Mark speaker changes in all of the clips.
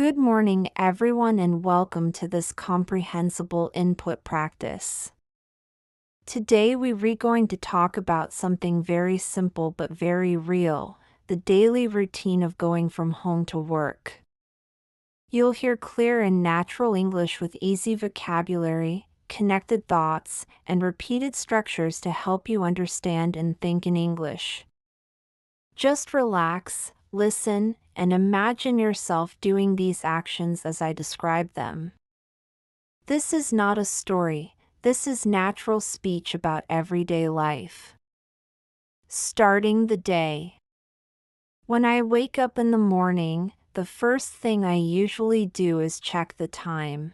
Speaker 1: Good morning, everyone, and welcome to this comprehensible input practice. Today, we're going to talk about something very simple but very real: the daily routine of going from home to work. You'll hear clear and natural English with easy vocabulary, connected thoughts, and repeated structures to help you understand and think in English. Just relax, listen, and imagine yourself doing these actions as I describe them. This is not a story, this is natural speech about everyday life. Starting the day. When I wake up in the morning, the first thing I usually do is check the time.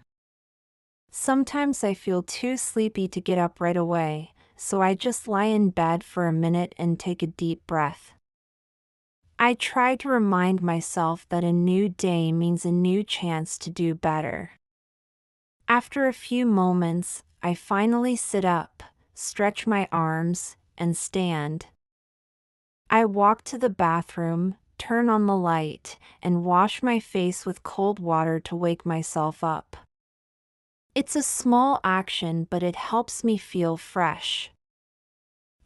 Speaker 1: Sometimes I feel too sleepy to get up right away, so I just lie in bed for a minute and take a deep breath. I try to remind myself that a new day means a new chance to do better. After a few moments, I finally sit up, stretch my arms, and stand. I walk to the bathroom, turn on the light, and wash my face with cold water to wake myself up. It's a small action, but it helps me feel fresh.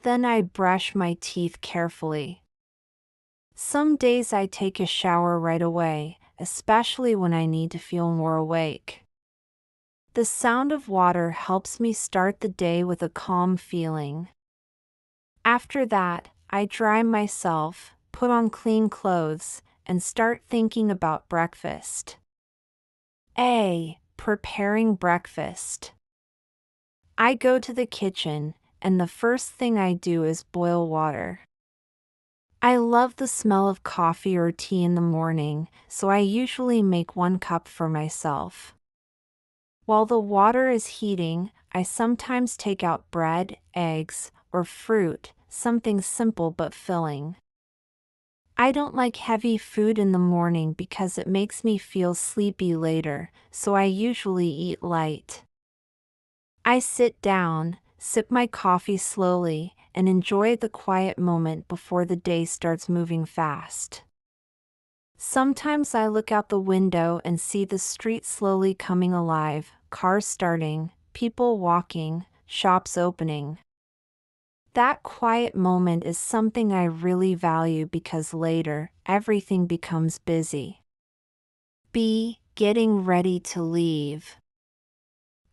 Speaker 1: Then I brush my teeth carefully. Some days I take a shower right away, especially when I need to feel more awake. The sound of water helps me start the day with a calm feeling. After that, I dry myself, put on clean clothes, and start thinking about breakfast. Preparing breakfast. I go to the kitchen, and the first thing I do is boil water. I love the smell of coffee or tea in the morning, so I usually make 1 cup for myself. While the water is heating, I sometimes take out bread, eggs, or fruit, something simple but filling. I don't like heavy food in the morning because it makes me feel sleepy later, so I usually eat light. I sit down, sip my coffee slowly, and enjoy the quiet moment before the day starts moving fast. Sometimes I look out the window and see the street slowly coming alive, cars starting, people walking, shops opening. That quiet moment is something I really value because later, everything becomes busy. Getting ready to leave.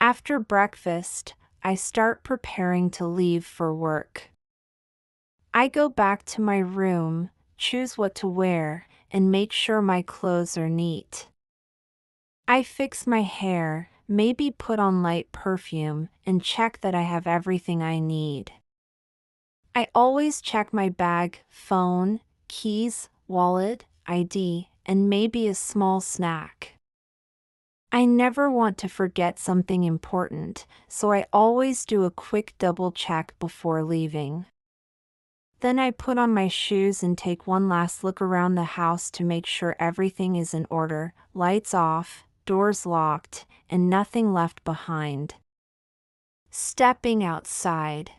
Speaker 1: After breakfast, I start preparing to leave for work. I go back to my room, choose what to wear, and make sure my clothes are neat. I fix my hair, maybe put on light perfume, and check that I have everything I need. I always check my bag, phone, keys, wallet, ID, and maybe a small snack. I never want to forget something important, so I always do a quick double check before leaving. Then I put on my shoes and take one last look around the house to make sure everything is in order, lights off, doors locked, and nothing left behind. Stepping outside.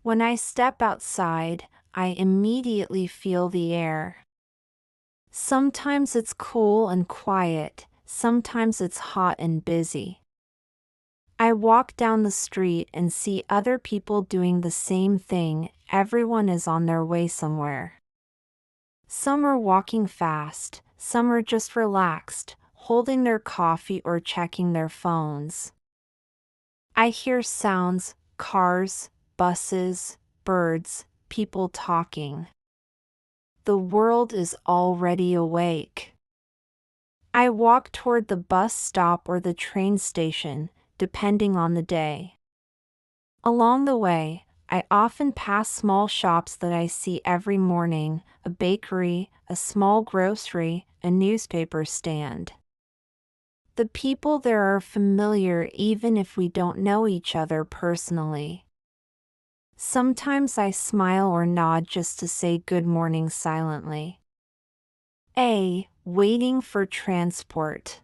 Speaker 1: When I step outside, I immediately feel the air. Sometimes it's cool and quiet, sometimes it's hot and busy. I walk down the street and see other people doing the same thing. Everyone is on their way somewhere. Some are walking fast, some are just relaxed, holding their coffee or checking their phones. I hear sounds: cars, buses, birds, people talking. The world is already awake. I walk toward the bus stop or the train station, depending on the day. Along the way, I often pass small shops that I see every morning: a bakery, a small grocery, a newspaper stand. The people there are familiar even if we don't know each other personally. Sometimes I smile or nod just to say good morning silently. Waiting for transport.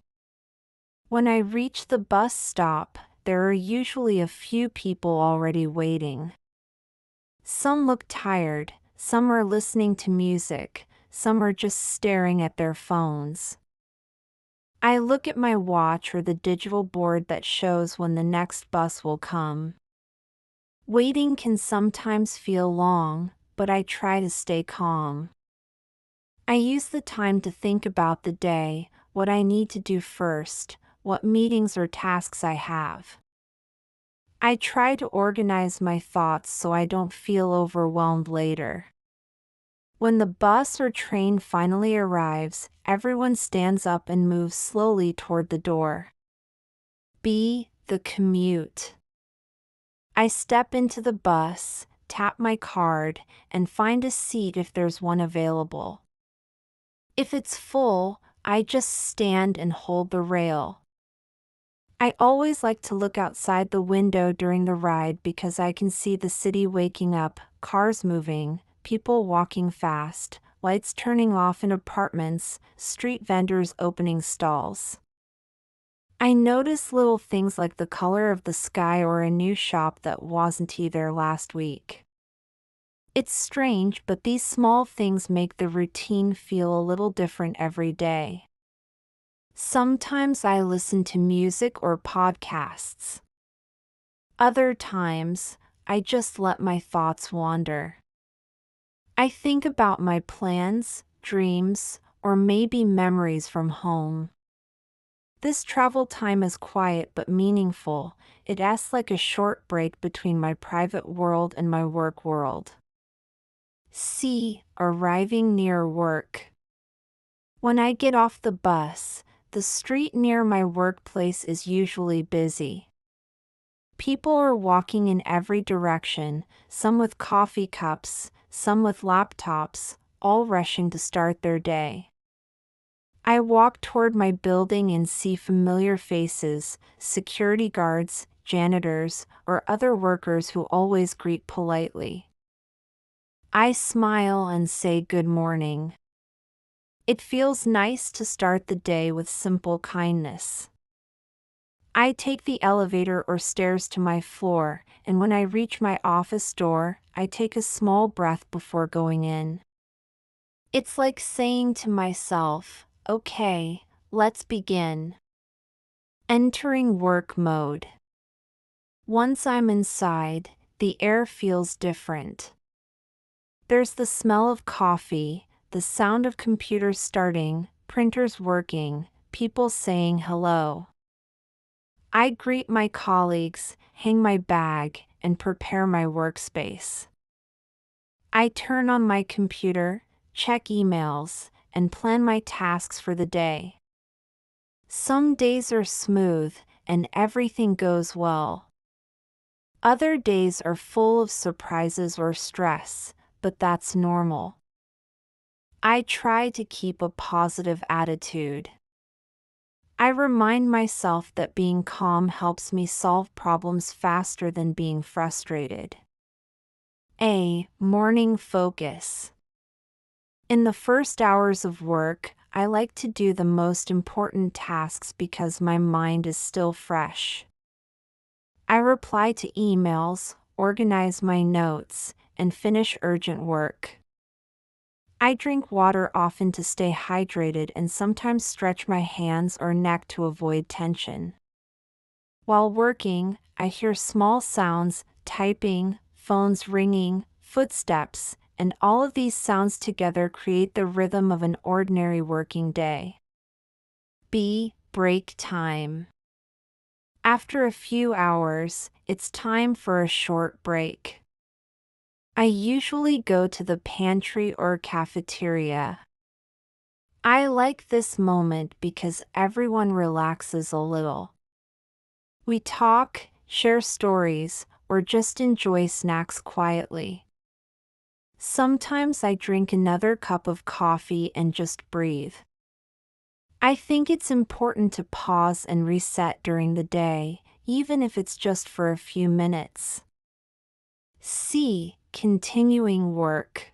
Speaker 1: When I reach the bus stop, there are usually a few people already waiting. Some look tired, some are listening to music, some are just staring at their phones. I look at my watch or the digital board that shows when the next bus will come. Waiting can sometimes feel long, but I try to stay calm. I use the time to think about the day, what I need to do first, what meetings or tasks I have. I try to organize my thoughts so I don't feel overwhelmed later. When the bus or train finally arrives, everyone stands up and moves slowly toward the door. B. The commute. I step into the bus, tap my card, and find a seat if there's one available. If it's full, I just stand and hold the rail. I always like to look outside the window during the ride because I can see the city waking up, cars moving, people walking fast, lights turning off in apartments, street vendors opening stalls. I notice little things like the color of the sky or a new shop that wasn't there last week. It's strange, but these small things make the routine feel a little different every day. Sometimes I listen to music or podcasts. Other times, I just let my thoughts wander. I think about my plans, dreams, or maybe memories from home. This travel time is quiet but meaningful. It acts like a short break between my private world and my work world. C. Arriving near work. When I get off the bus, the street near my workplace is usually busy. People are walking in every direction, some with coffee cups, some with laptops, all rushing to start their day. I walk toward my building and see familiar faces, security guards, janitors, or other workers who always greet politely. I smile and say good morning. It feels nice to start the day with simple kindness. I take the elevator or stairs to my floor, and when I reach my office door, I take a small breath before going in. It's like saying to myself, okay, let's begin. Entering work mode. Once I'm inside, the air feels different. There's the smell of coffee, the sound of computers starting, printers working, people saying hello. I greet my colleagues, hang my bag, and prepare my workspace. I turn on my computer, check emails, and plan my tasks for the day. Some days are smooth, and everything goes well. Other days are full of surprises or stress, but that's normal. I try to keep a positive attitude. I remind myself that being calm helps me solve problems faster than being frustrated. A. Morning focus. In the first hours of work, I like to do the most important tasks because my mind is still fresh. I reply to emails, organize my notes, and finish urgent work. I drink water often to stay hydrated and sometimes stretch my hands or neck to avoid tension. While working, I hear small sounds, typing, phones ringing, footsteps, and all of these sounds together create the rhythm of an ordinary working day. B. Break time. After a few hours, it's time for a short break. I usually go to the pantry or cafeteria. I like this moment because everyone relaxes a little. We talk, share stories, or just enjoy snacks quietly. Sometimes I drink another cup of coffee and just breathe. I think it's important to pause and reset during the day, even if it's just for a few minutes. C. Continuing work.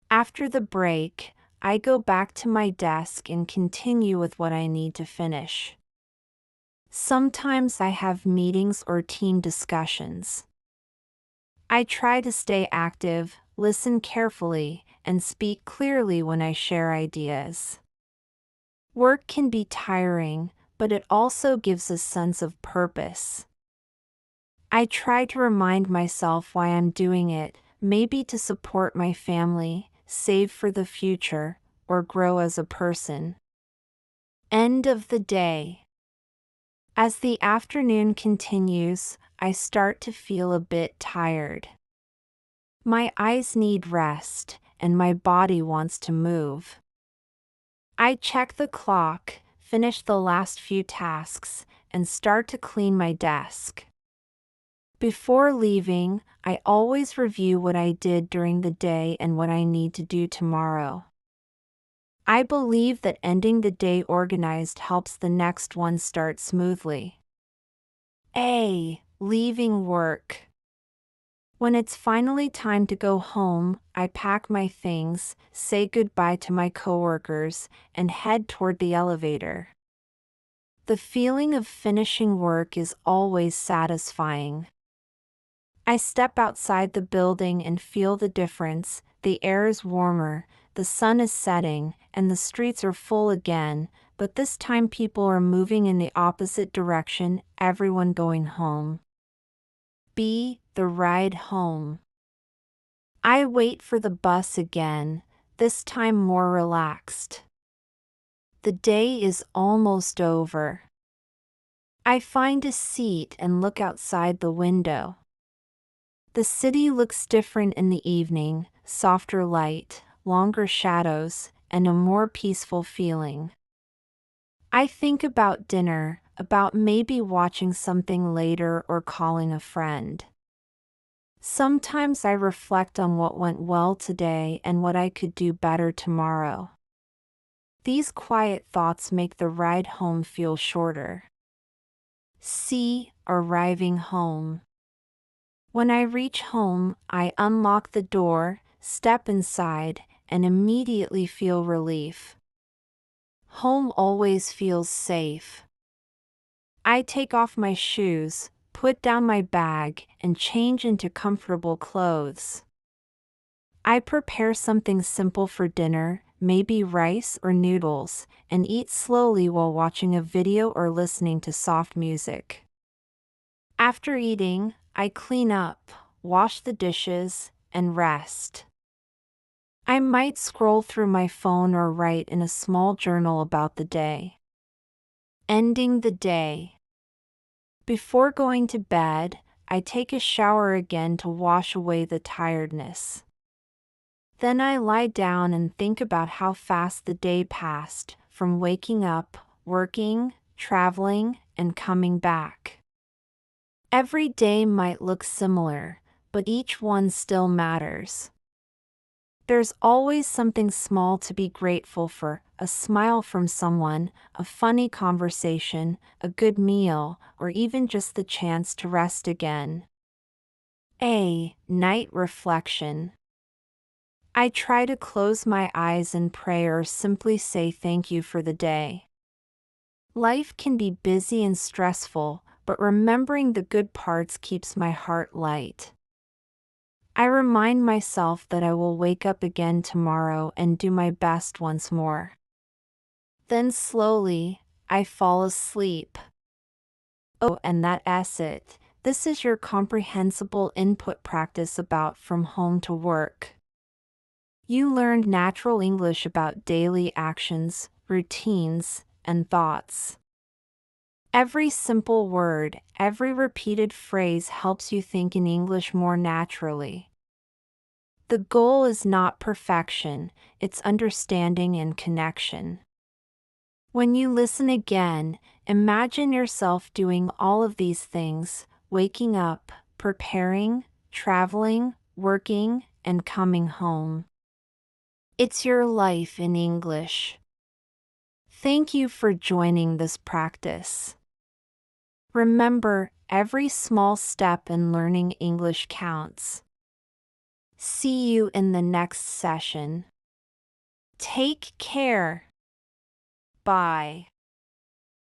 Speaker 1: After the break, I go back to my desk and continue with what I need to finish. Sometimes I have meetings or team discussions. I try to stay active, listen carefully, and speak clearly when I share ideas. Work can be tiring, but it also gives a sense of purpose. I try to remind myself why I'm doing it, maybe to support my family, save for the future, or grow as a person. End of the day. As the afternoon continues, I start to feel a bit tired. My eyes need rest, and my body wants to move. I check the clock, finish the last few tasks, and start to clean my desk. Before leaving, I always review what I did during the day and what I need to do tomorrow. I believe that ending the day organized helps the next one start smoothly. Leaving work. When it's finally time to go home, I pack my things, say goodbye to my coworkers, and head toward the elevator. The feeling of finishing work is always satisfying. I step outside the building and feel the difference. The air is warmer, the sun is setting, and the streets are full again, but this time people are moving in the opposite direction, everyone going home. The ride home. I wait for the bus again, this time more relaxed. The day is almost over. I find a seat and look outside the window. The city looks different in the evening, softer light, longer shadows, and a more peaceful feeling. I think about dinner, about maybe watching something later or calling a friend. Sometimes I reflect on what went well today and what I could do better tomorrow. These quiet thoughts make the ride home feel shorter. Arriving home. When I reach home, I unlock the door, step inside, and immediately feel relief. Home always feels safe. I take off my shoes, put down my bag, and change into comfortable clothes. I prepare something simple for dinner, maybe rice or noodles, and eat slowly while watching a video or listening to soft music. After eating, I clean up, wash the dishes, and rest. I might scroll through my phone or write in a small journal about the day. Ending the day. Before going to bed, I take a shower again to wash away the tiredness. Then I lie down and think about how fast the day passed, from waking up, working, traveling, and coming back. Every day might look similar, but each one still matters. There's always something small to be grateful for, a smile from someone, a funny conversation, a good meal, or even just the chance to rest again. Night reflection. I try to close my eyes and pray or simply say thank you for the day. Life can be busy and stressful, but remembering the good parts keeps my heart light. I remind myself that I will wake up again tomorrow and do my best once more. Then slowly, I fall asleep. And that's it. This is your comprehensible input practice about from home to work. You learned natural English about daily actions, routines, and thoughts. Every simple word, every repeated phrase helps you think in English more naturally. The goal is not perfection, it's understanding and connection. When you listen again, imagine yourself doing all of these things, waking up, preparing, traveling, working, and coming home. It's your life in English. Thank you for joining this practice. Remember, every small step in learning English counts. See you in the next session. Take care. Bye.